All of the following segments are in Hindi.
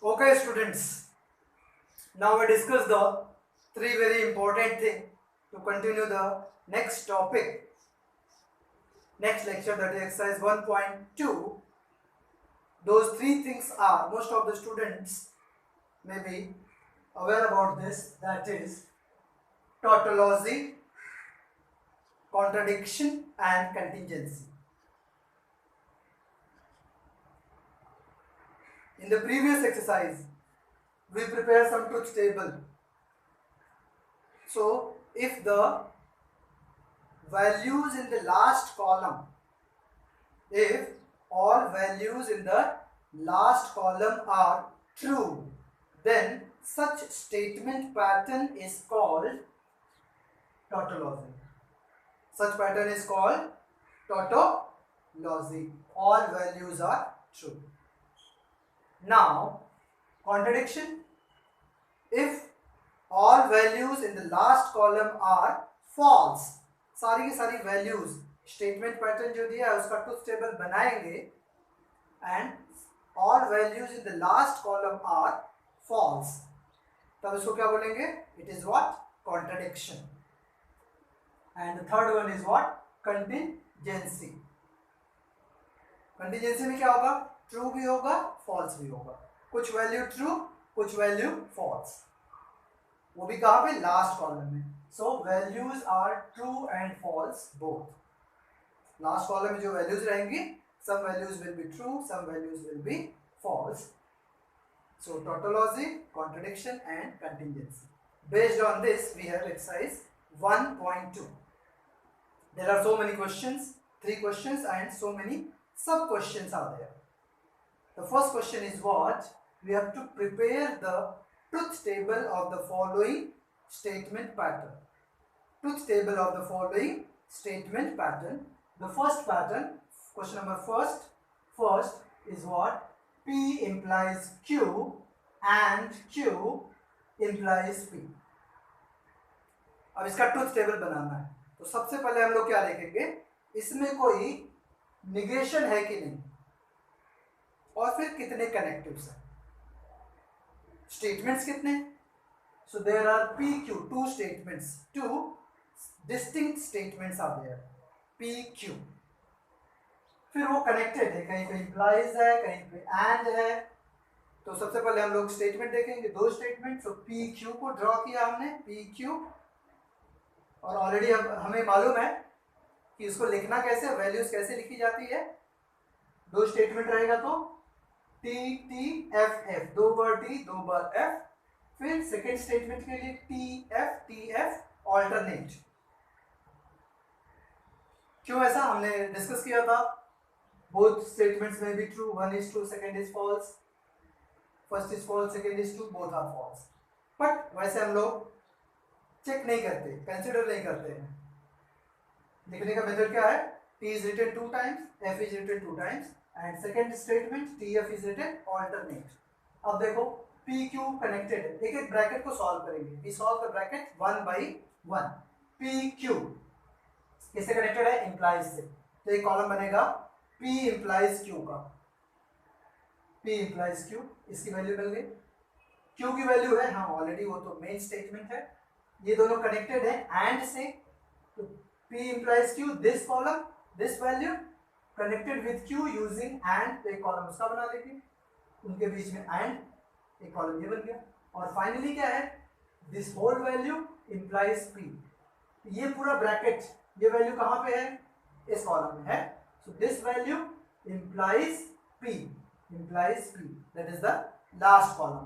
Okay, students. Now we discuss the three very important thing to continue the next topic, next lecture, that is exercise 1.2. Those three things are, most of the students may be aware about this, that is tautology, contradiction and contingency. In the previous exercise, we prepared some truth table. So if the values in the last column, if all values in the last column are true, then such statement pattern is called tautology. Such pattern is called tautology. All values are true. Now, contradiction. If all values in the last column are false, सारी की सारी values statement pattern जो दिया है उसका truth table बनाएंगे and all values in the last column are false, तब इसको क्या बोलेंगे? It is what? Contradiction. And the third one is what? Contingency. Contingency में क्या होगा? True भी होगा, false भी होगा. कुछ value true, कुछ value false. वो भी कहाँ पे? लास्ट कॉलम में. So values are true and false both. Last column में जो वैल्यूज रहेंगी, some values will be true, some values will be false. So tautology, contradiction and contingency. Based on this, we have exercise 1.2. There are so many questions, 3 questions and so many sub questions are there. The first question is what? We have to prepare the truth table of the following statement pattern. Truth table of the following statement pattern. The first pattern, question number first is what? P implies Q and Q implies P. अब इसका ट्रुथ टेबल बनाना है, तो सबसे पहले हम लोग क्या देखेंगे, इसमें कोई निगेशन है कि नहीं, और फिर कितने कनेक्टिव्स हैं, स्टेटमेंट्स कितने. So there are P Q, two statements, two distinct statements are there, P Q. फिर वो कनेक्टेड है, कहीं पे इंप्लाइज है, कहीं पे एंड है. तो सबसे पहले हम लोग स्टेटमेंट देखेंगे, दो स्टेटमेंट. सो पी क्यू को ड्रॉ किया हमने, पी क्यू, और ऑलरेडी अब हमें मालूम है कि इसको लिखना कैसे, वैल्यूज कैसे लिखी जाती है. दो स्टेटमेंट रहेगा तो टी टी एफ एफ, दो बार टी दो बार एफ. फिर सेकेंड स्टेटमेंट के लिए टी एफ ऑल्टरनेट. क्यों ऐसा हमने डिस्कस किया था. बोथ स्टेटमेंट्स में भी true, one is true, second is false, first is false, second is true, both are false. But वैसे हम लोग चेक नहीं करते, कंसिडर नहीं करते हैं. लिखने का मेथड क्या है, T is written 2 times, F is written 2 times, and second statement T F is written alternate. अब देखो पी क्यू कनेक्टेड है, एक एक ब्रैकेट को सॉल्व करेंगे. We solve the bracket 1 by 1. P Q किससे कनेक्टेड है, इंप्लाइज से. तो एक कॉलम बनेगा पी इंप्लाइज क्यू का, पी इंप्लाइज क्यू, इसकी वैल्यू मिल गई. क्यू की वैल्यू है, हाँ ऑलरेडी वो तो मेन स्टेटमेंट है. ये दोनों कनेक्टेड है एंड से, तो P implies Q, this column, this value connected with Q using and, एक कॉलम उसका बना देंगे, उनके बीच में एंड, एक कॉलम ये बन गया. और फाइनली क्या है, this whole value implies P. ये पूरा ब्रैकेट, ये वैल्यू कहाँ पे है, इस कॉलम में है. So this value implies P, implies P, that is the last column.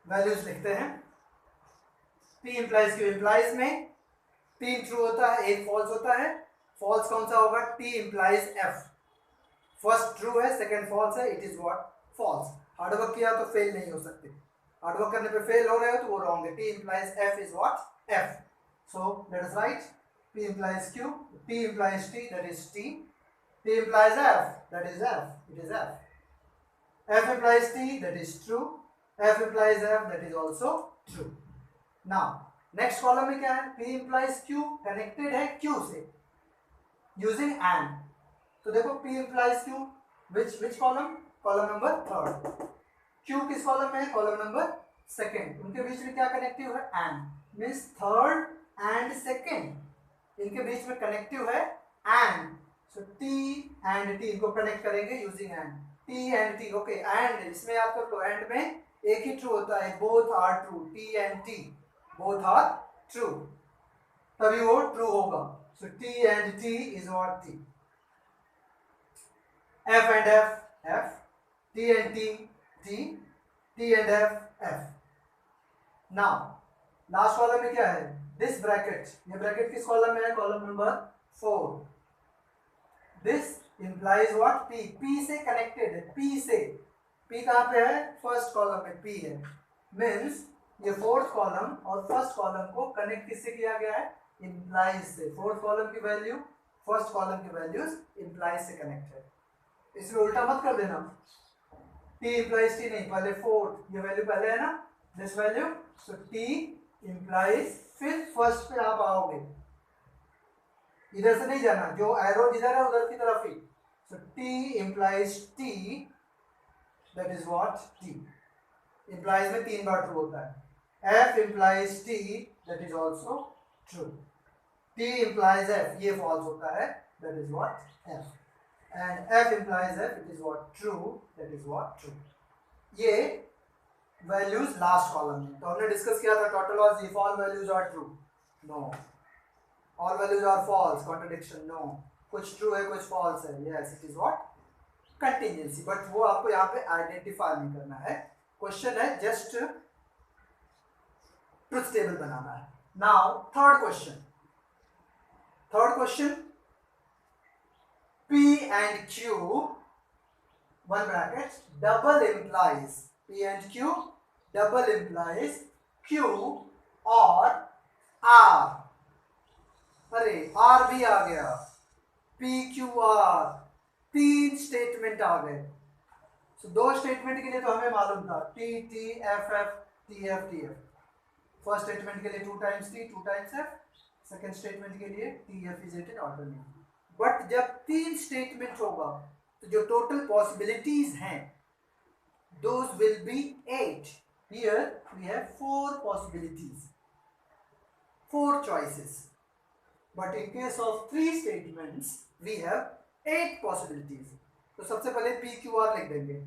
Values लिखते हैं. पी इंप्लाइज क्यू, इंप्लाइज में 3 ट्रू होता है, एक फॉल्स होता है. फॉल्स कौन सा होगा, T implies F. First true है, सेकंड फॉल्स है, it is what, false. Hard work किया तो फेल नहीं हो सकते, हार्डवर्क करने पे फेल हो रहे हो तो वो रॉन्ग है. T implies F is what, F. So let us right P implies Q, T implies T, that is T. T implies F, that is F, it is F. F implies T, that is true. F implies F, that is also true. Now, next column में क्या है, P implies Q, connected है Q से, using AND. तो देखो P implies Q, which column? Column number third. Q किस कॉलम में है? Column number second. उनके बीच में क्या कनेक्टिव है? And. Means third and second इनके बीच में कनेक्टिव है and. So T and T इनको कनेक्ट करेंगे using and. T and T. Okay, and इसमें याद कर लो, एंड में एक ही ट्रू होता है, both are true. T and T both are true, तभी वो ट्रू होगा। So T and T is what? T. F and F, F. T and T, T. T and F, F. Now last column में क्या है? This bracket. ये ब्रैकेट किस कॉलम में है? Column number 4। This implies what? P. P से कनेक्टेड है, पी से। पी कहां पे है? फर्स्ट कॉलम में पी है। मीन्स ये फोर्थ कॉलम और फर्स्ट कॉलम को कनेक्ट किससे किया गया है? इंप्लाइज से। फोर्थ कॉलम की वैल्यू फर्स्ट कॉलम की वैल्यूज इंप्लाइज से कनेक्ट है। इसमें उल्टा मत कर देना, टी इंप्लाइज टी नहीं, पहले फोर्थ, ये वैल्यू पहले है ना, this value. So T implies, फिर फर्स्ट पे आप आओगे, इधर से नहीं जाना, जो एरो जिधर है उधर की तरफ ही। So T implies T, that is what? T. Implies में 3 बार ट्रू होता है। F implies T, that is also true. T implies F, ये फॉल्स होता है, that is what? F. And F implies F, it is what? True, that is what? True. ये वैल्यूज लास्ट कॉलम में। तो हमने डिस्कस किया था total was if all values are true, no. All values are false, contradiction, no. कुछ ट्रू है कुछ फॉल्स है, yes, it is what? Contingency. But वो आपको यहाँ पे आइडेंटिफाई नहीं करना है। क्वेश्चन है जस्ट ट्रुथ टेबल बनाना है। Now third question. Third question, P and Q, one bracket, double implies, P and Q double implies Q और R। अरे R भी आ गया, P Q R, 3 स्टेटमेंट आ गए। So, 2 स्टेटमेंट के लिए तो हमें मालूम था, T T F F T F T F। First statement के लिए 2 times T 2 times F, second statement के लिए T F is written alternately। But जब 3 स्टेटमेंट होगा तो जो टोटल पॉसिबिलिटीज हैं those will be 8। Here we have 4 possibilities, 4 choices, but in case of 3 statements we have 8 possibilities. तो सबसे पहले पी क्यू आर लिख देंगे।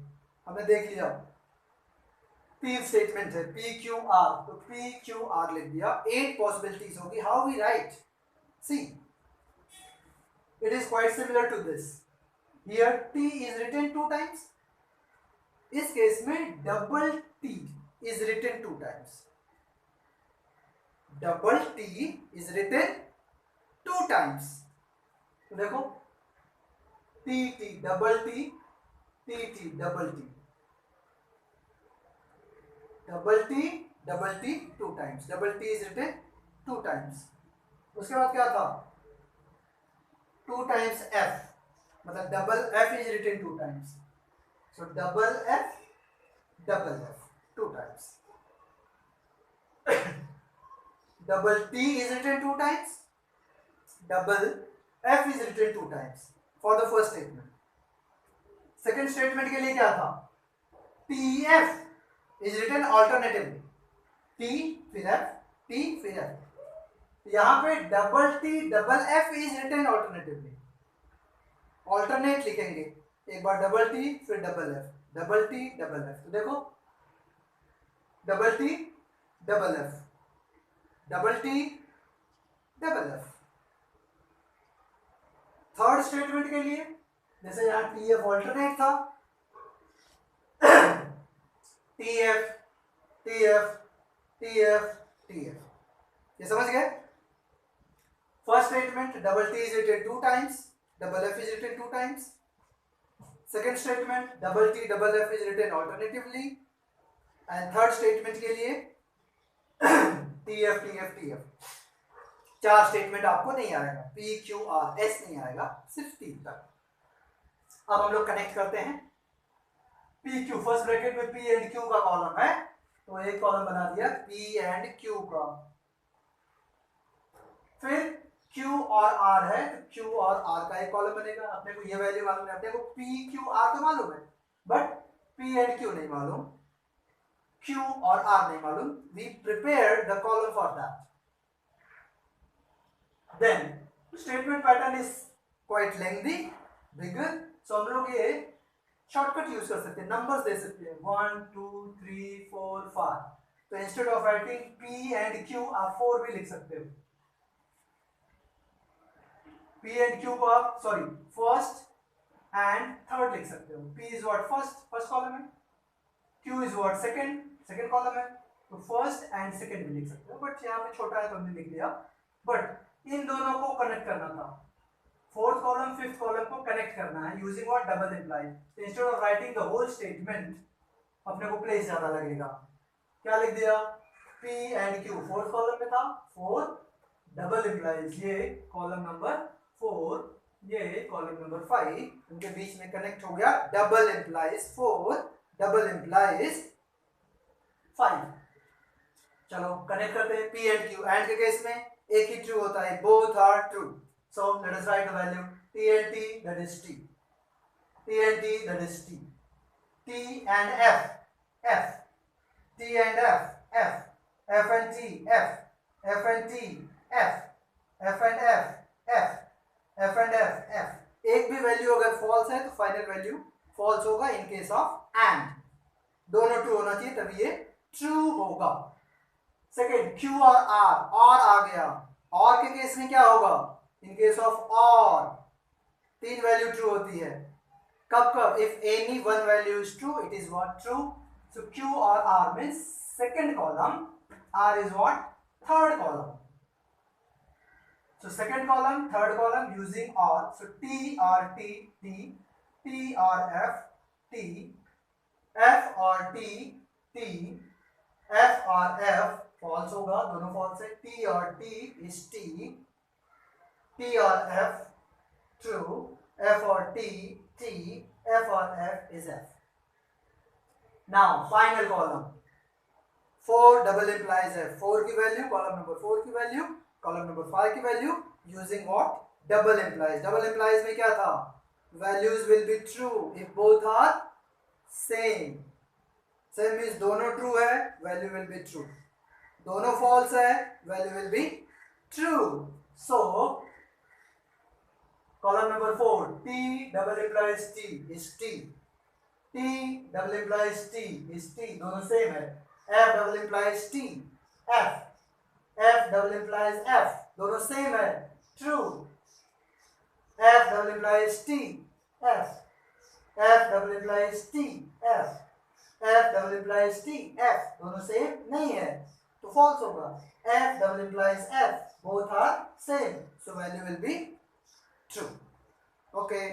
हमने देख लिया 3 स्टेटमेंट है, पी क्यू आर, तो पी क्यू आर लिख दिया। 8 पॉसिबिलिटीज होगी। How we write? See, it is quite similar to this. Here T is written 2 times. इस केस में double T is written 2 times. Double T is written 2 times. तो देखो T T double T, T T double T, double T double T 2 times. Double T is written 2 times. उसके बाद क्या था? 2 times F, मतलब double F is written 2 times. So double F 2 times. Double T is written 2 times. Double F is written 2 times for the first statement. Second statement के लिए क्या था? T F is written alternatively. T फिर F, T फिर F. यहाँ पे double T double F is written alternatively. Alternate लिखेंगे, एक बार डबल टी फिर double F, double T double F. तो देखो double T double F, double T double F. Third statement के लिए जैसे यहाँ टी एफ ऑल्टरनेट था, T F T F T F T F, ये समझ गए? First statement double T is written 2 times, double F is written 2 times. Second statement double T double F is written alternatively. And third statement के लिए T F T F T F। 4 statement आपको नहीं आएगा, P Q R S नहीं आएगा, सिर्फ 3 तक। अब हम लोग कनेक्ट करते हैं। P Q फर्स्ट ब्रैकेट में P एंड Q का कॉलम है, तो एक कॉलम बना दिया P एंड Q का। फिर Q और R है, तो Q और R का एक कॉलम बनेगा। अपने को ये वैल्यू मालूम है, अपने को P Q R तो मालूम है, बट P एंड Q नहीं मालूम, Q और R नहीं मालूम. We prepared the column for that. Then statement pattern is quite lengthy, bigger. So हम लोग ये शॉर्टकट यूज कर सकते हैं, नंबर्स दे सकते हैं 1 2 3 4 5. तो instead of writing P and Q आप 4 भी लिख सकते हो. P एंड Q को आप सॉरी फर्स्ट एंड थर्ड लिख सकते हो. P is what first column है, Q is what second column है. तो फर्स्ट एंड सेकंड भी लिख सकते हो, बट यहाँ पे छोटा है तो हमने लिख लिया. बट इन दोनों को कनेक्ट करना था, फोर्थ कॉलम फिफ्थ कॉलम को कनेक्ट करना है using what double imply. Instead of writing the whole statement अपने को प्लेस ज्यादा लगेगा. क्या लिख दिया, P and Q fourth column में था, 4 डबल इंप्लाइज ये कॉलम नंबर 4 ये कॉलम नंबर 5, उनके बीच में कनेक्ट हो गया डबल इंप्लाइज 4 डबल इंप्लाइज 5. चलो कनेक्ट करते हैं P एंड Q. एंड के केस में एक ही ट्रू होता है, both are true. So let us write the value T and T, that is T. T and T, that is T. T and F, F. T and F, F. F and T, F. F and T, F. F and F, F. F and F, F. एक भी वैल्यू अगर फॉल्स है तो फाइनल वैल्यू फॉल्स होगा इन केस ऑफ एंड. दोनों ट्रू होना चाहिए तभी ये ट्रू होगा. सेकेंड Q और आ गया. और के केस में क्या होगा, इन केस ऑफ और 3 वैल्यू ट्रू होती है. कब if any one value is true it is what true. So Q और R means second column, R is what third column. So second column third column using और. सो T और T, T और F, T, F और T, T, F और F फॉल्स होगा, दोनों फॉल्स है. T और T इज T, T और F true, F और T, T, F और F is F. Now final column 4 double implies F. 4 की वैल्यू कॉलम नंबर 4 की वैल्यू कॉलम नंबर 5 की value using what double implies. Double implies में क्या था, values will be true if both are same. Same means दोनों true है value will be true, दोनों false है value will be true. So column number 4 T double implies T is T, T double implies T is T, दोनों सेम है. F double implies T, F, F double implies F, दोनों सेम है true. F double implies T, F, F double implies T, F, F double implies T, F, दोनों सेम नहीं है तो false होगा. F double implies F, both are same, so value will be true. Okay.